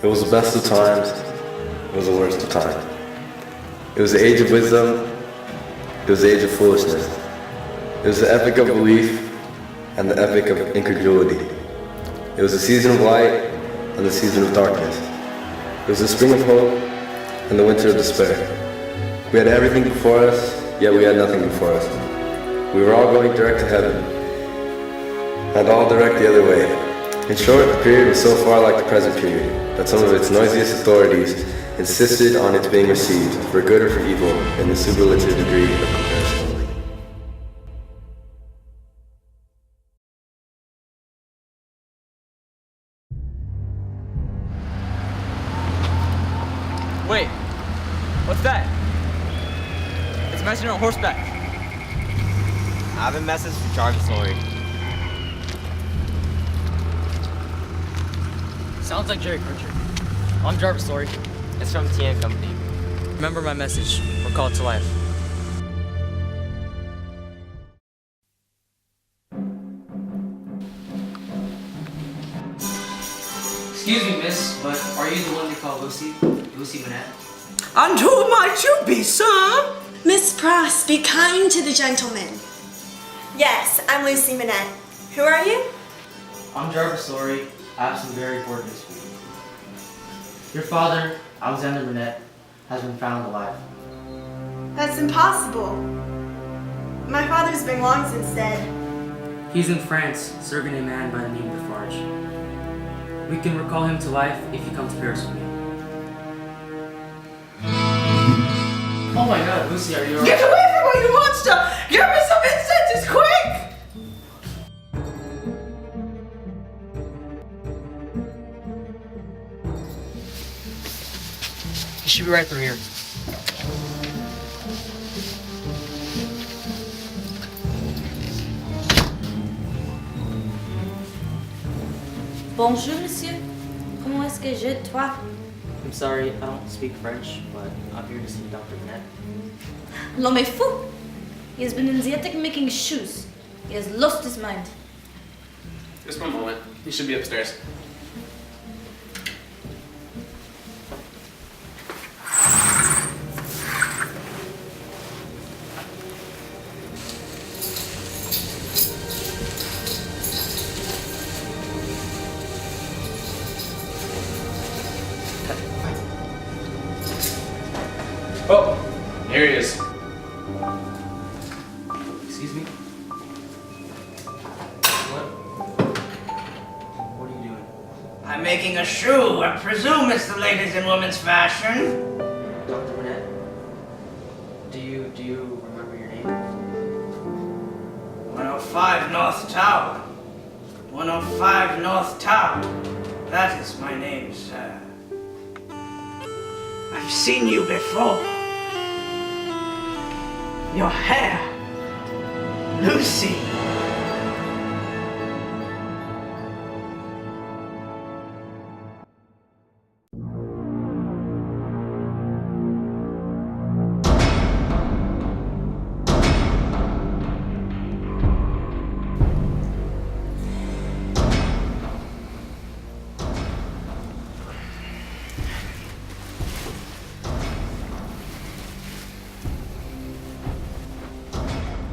It was the best of times, it was the worst of times. It was the age of wisdom, it was the age of foolishness. It was the epic of belief and the epic of incredulity. It was the season of light and the season of darkness. It was the spring of hope and the winter of despair. We had everything before us, yet we had nothing before us. We were all going direct to heaven, and all direct the other way. In short, the period was so far like the present period that some of its noisiest authorities insisted on its being received, for good or for evil, in the superlative degree of comparison. Wait, what's that? It's a message on horseback. I have a message for Jarvis, Lorry. Sounds like Jerry Pritchard. I'm Jarvis, Lorry. It's from TN Company. Remember my message. We're called to life. Excuse me, miss, but are you the one they call Lucie? Lucie Manette? And who might you be, sir? Miss Pross, be kind to the gentleman. Yes, I'm Lucie Manette. Who are you? I'm Jarvis, Lorry. I have some very important news for you. Your father, Alexander Manette, has been found alive. That's impossible. My father's been long since dead. He's in France, serving a man by the name of Defarge. We can recall him to life if you come to Paris with me. Oh my god, Lucie, are you alright? Get away from me, you monster! Give me some incenses, quick! He should be right through here. Bonjour, monsieur. Comment est-ce que je dois? I'm sorry, I don't speak French, but I'm here to see Dr. Manette. L'homme est fou. He has been in the attic making shoes. He has lost his mind. Just one moment. He should be upstairs. Oh, here he is. Excuse me? What are you doing? I'm making a shoe. I presume it's the latest in women's fashion. Dr. Manette? Do you remember your name? 105 North Tower. 105 North Tower. That is my name, sir. I've seen you before. Your hair. Lucie.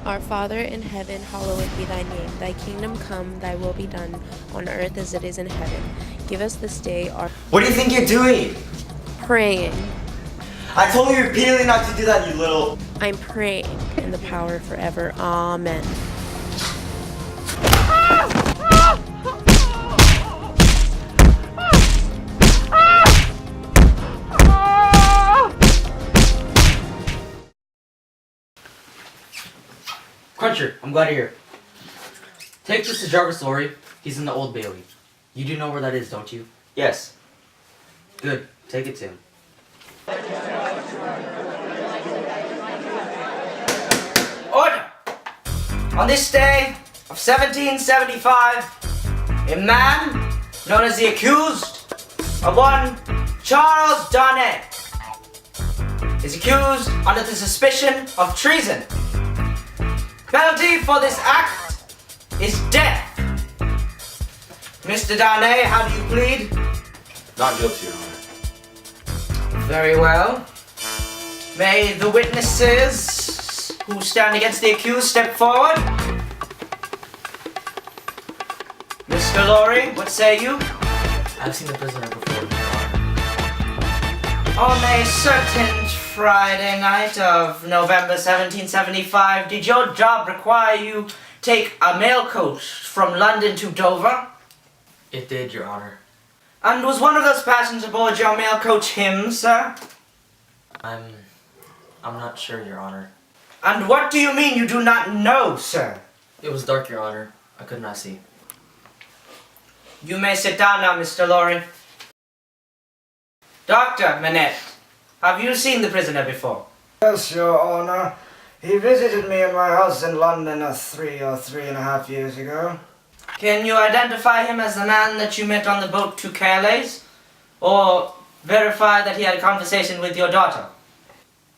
Our Father in heaven, hallowed be thy name. Thy kingdom come, thy will be done, on earth as it is in heaven. Give us this day our... What do you think you're doing? Praying. I told you repeatedly not to do that, you little... I'm praying in the power forever. Amen. Cruncher, I'm glad you're here. Take this to Jarvis, Lorry. He's in the Old Bailey. You do know where that is, don't you? Yes. Good. Take it to him. Order! On this day of 1775, a man known as the accused of one Charles Darnay is accused under the suspicion of treason. Penalty for this act is death. Mr. Darnay, how do you plead? Not guilty, Your Honor. Very well. May the witnesses who stand against the accused step forward? Mr. Lorry, what say you? I've seen the prisoner before, Your Honor. On a certain Friday night of November 1775, did your job require you take a mail coach from London to Dover? It did, Your Honor. And was one of those passengers aboard your mail coach him, sir? I'm not sure, Your Honor. And what do you mean you do not know, sir? It was dark, Your Honor. I could not see. You may sit down now, Mr. Lorry. Dr. Manette, have you seen the prisoner before? Yes, Your Honor. He visited me in my house in London 3.5 years ago. Can you identify him as the man that you met on the boat to Carriage? Or verify that he had a conversation with your daughter?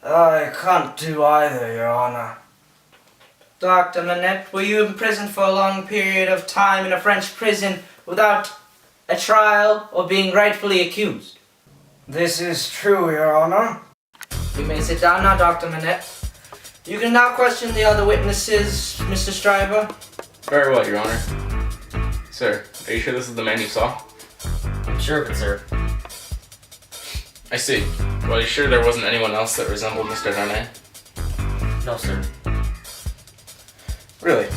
I can't do either, Your Honor. Dr. Manette, were you imprisoned for a long period of time in a French prison without a trial or being rightfully accused? This is true, Your Honor. You may sit down now, Dr. Manette. You can now question the other witnesses, Mr. Stryver. Very well, Your Honor. Sir, are you sure this is the man you saw? I'm sure of it, sir. I see. Well, are you sure there wasn't anyone else that resembled Mr. Darnay? No, sir. Really?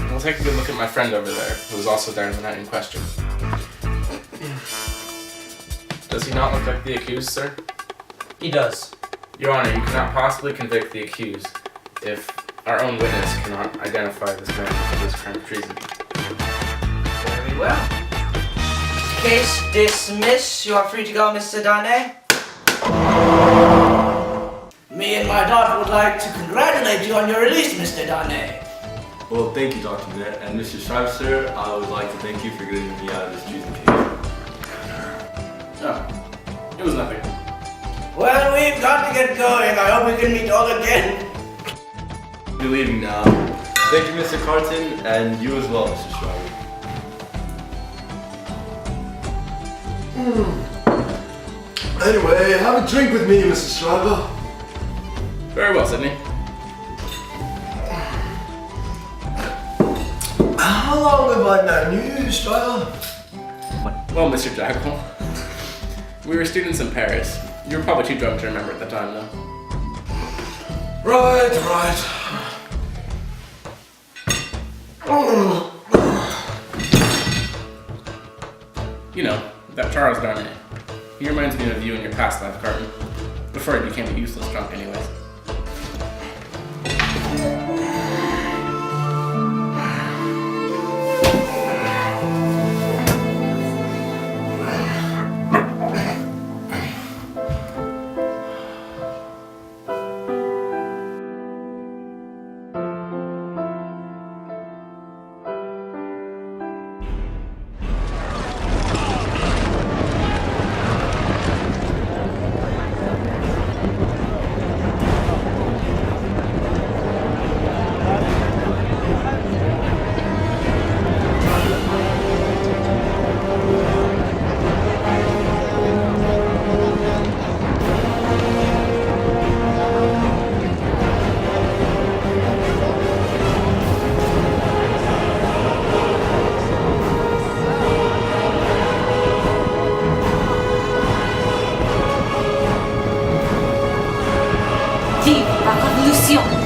We'll take a good look at my friend over there, who was also there the night in question. Does he not look like the accused, sir? He does. Your Honor, you cannot possibly convict the accused if our own witness cannot identify this man for this crime of treason. Very well. Case dismissed. You are free to go, Mr. Darnay. Me and my daughter would like to congratulate you on your release, Mr. Darnay. Well, thank you, Dr. Manette. And Mr. Stryver, sir, I would like to thank you for getting me out of this treason case. No, it was nothing. Well, we've got to get going. I hope we can meet all again. You're leaving now. Thank you, Mr. Carton, and you as well, Mr. Stryver. Anyway, have a drink with me, Mr. Stryver. Very well, Sydney. How long have I known you, Stryver? Well, Mr. Jackal, we were students in Paris. You were probably too drunk to remember at the time, though. Right. You know, that Charles Darnay. He reminds me of you in your past life, Carton. Before he became a useless drunk anyways. Vive la révolution!